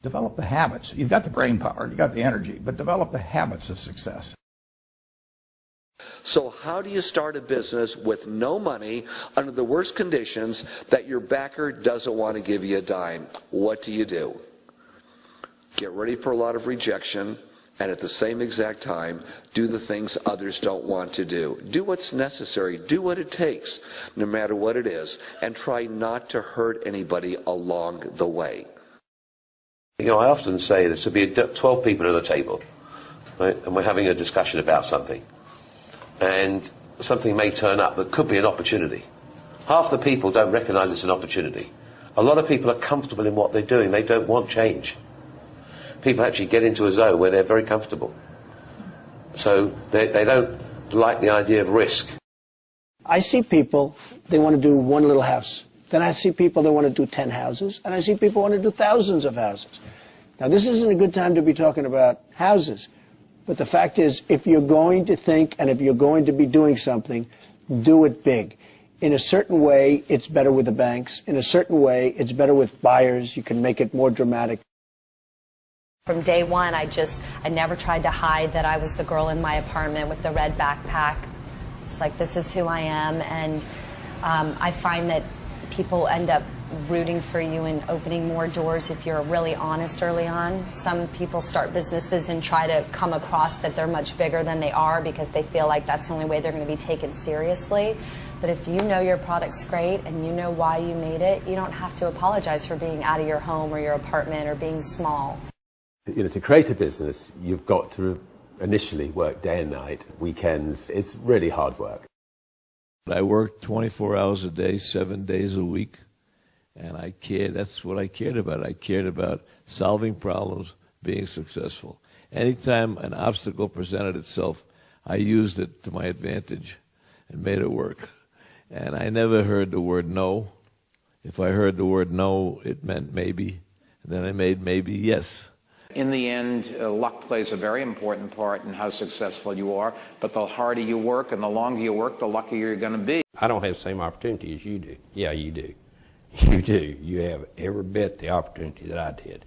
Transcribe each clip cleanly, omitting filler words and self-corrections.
Develop the habits. You've got the brain power, you've got the energy, but develop the habits of success. So how do you start a business with no money under the worst conditions that your backer doesn't want to give you a dime? What do? Get ready for a lot of rejection, and at the same exact time, do the things others don't want to do. Do what's necessary. Do what it takes, no matter what it is, and try not to hurt anybody along the way. You know, I often say there should be 12 people at a table, right? And we're having a discussion about something. And something may turn up that could be an opportunity. Half the people don't recognize it's an opportunity. A lot of people are comfortable in what they're doing. They don't want change. People actually get into a zone where they're very comfortable. So they don't like the idea of risk. I see people, they want to do one little house. Then I see people that want to do 10 houses. And I see people want to do thousands of houses. Now, this isn't a good time to be talking about houses. But the fact is, if you're going to think and if you're going to be doing something, do it big. In a certain way, it's better with the banks. In a certain way, it's better with buyers. You can make it more dramatic. From day one, I never tried to hide that I was the girl in my apartment with the red backpack. It's like, this is who I am. And I find that people end up rooting for you and opening more doors if you're really honest early on. Some people start businesses and try to come across that they're much bigger than they are because they feel like that's the only way they're going to be taken seriously. But if you know your product's great and you know why you made it, you don't have to apologize for being out of your home or your apartment or being small. You know, to create a business, you've got to initially work day and night, weekends. It's really hard work. I worked 24 hours a day, 7 days a week. And I cared, that's what I cared about. I cared about solving problems, being successful. Anytime an obstacle presented itself, I used it to my advantage and made it work. And I never heard the word no. If I heard the word no, it meant maybe. And then I made maybe yes. In the end, luck plays a very important part in how successful you are. But the harder you work and the longer you work, the luckier you're going to be. I don't have the same opportunity as you do. Yeah, you do. You do. You have every bit the opportunity that I did.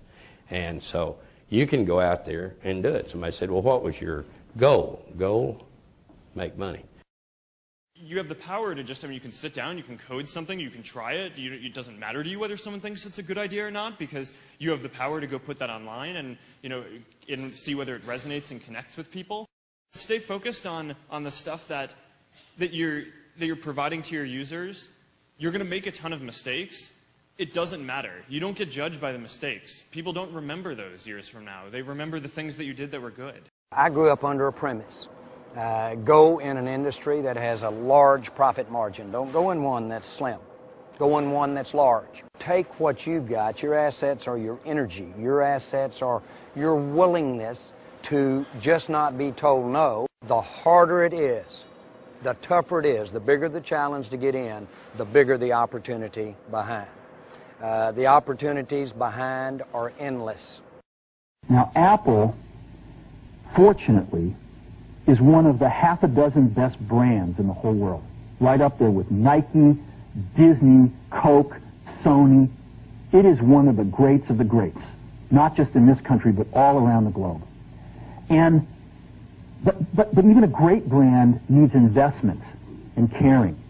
And so you can go out there and do it. Somebody said, well, what was your goal? Goal? Make money. You have the power to just, you can sit down, you can code something, you can try it. It doesn't matter to you whether someone thinks it's a good idea or not because you have the power to go put that online and, and see whether it resonates and connects with people. Stay focused on the stuff that you're providing to your users. You're going to make a ton of mistakes. It doesn't matter. You don't get judged by the mistakes. People don't remember those years from now. They remember the things that you did that were good. I grew up under a premise. Go in an industry that has a large profit margin. Don't go in one that's slim. Go in one that's large. Take what you've got. Your assets are your energy. Your assets are your willingness to just not be told no. The harder it is, the tougher it is, the bigger the challenge to get in, the bigger the opportunity behind. The opportunities behind are endless. Now, Apple, fortunately, is one of the half a dozen best brands in the whole world. Right up there with Nike, Disney, Coke, Sony. It is one of the greats of the greats, not just in this country, but all around the globe. But even a great brand needs investment and caring.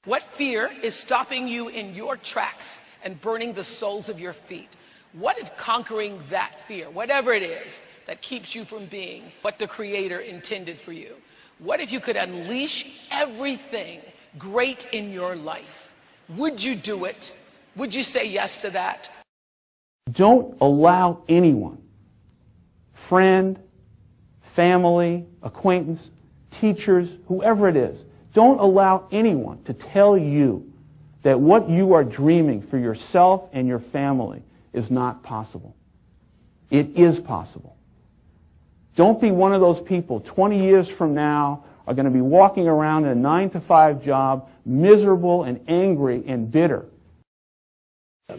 What fear is stopping you in your tracks and burning the soles of your feet? What if conquering that fear, whatever it is, that keeps you from being what the Creator intended for you? What if you could unleash everything great in your life? Would you do it? Would you say yes to that? Don't allow anyone, friend, family, acquaintance, teachers, whoever it is, don't allow anyone to tell you that what you are dreaming for yourself and your family is not possible. It is possible. Don't be one of those people 20 years from now are going to be walking around in a 9-to-5 job, miserable and angry and bitter.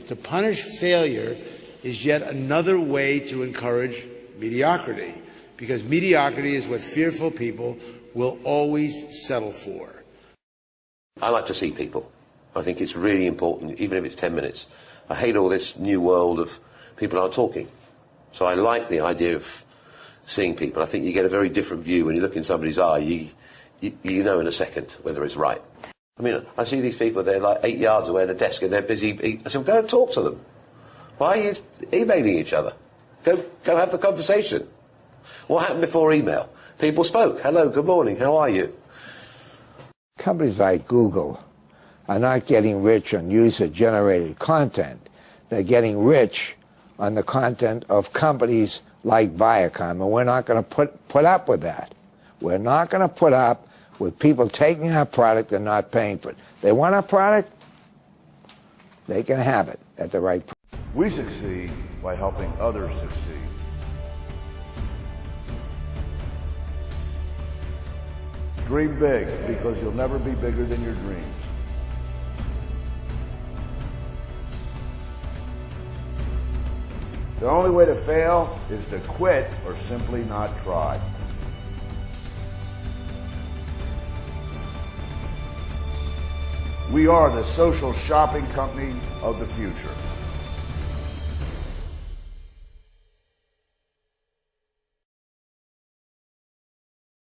To punish failure is yet another way to encourage mediocrity, because mediocrity is what fearful people will always settle for. I like to see people. I think it's really important, even if it's 10 minutes. I hate all this new world of people aren't talking. So I like the idea of seeing people. I think you get a very different view when you look in somebody's eye. You know in a second whether it's right. I mean, I see these people, they're like 8 yards away at a desk and they're busy. I said, go and talk to them. Why are you emailing each other? Go have the conversation. What happened before email? People spoke. Hello, good morning, how are you? Companies like Google are not getting rich on user-generated content. They're getting rich on the content of companies like Viacom, and we're not going to put up with that. We're not going to put up with people taking our product and not paying for it. They want our product, they can have it at the right price. We succeed by helping others succeed. Dream big, because you'll never be bigger than your dreams. The only way to fail is to quit or simply not try. We are the social shopping company of the future.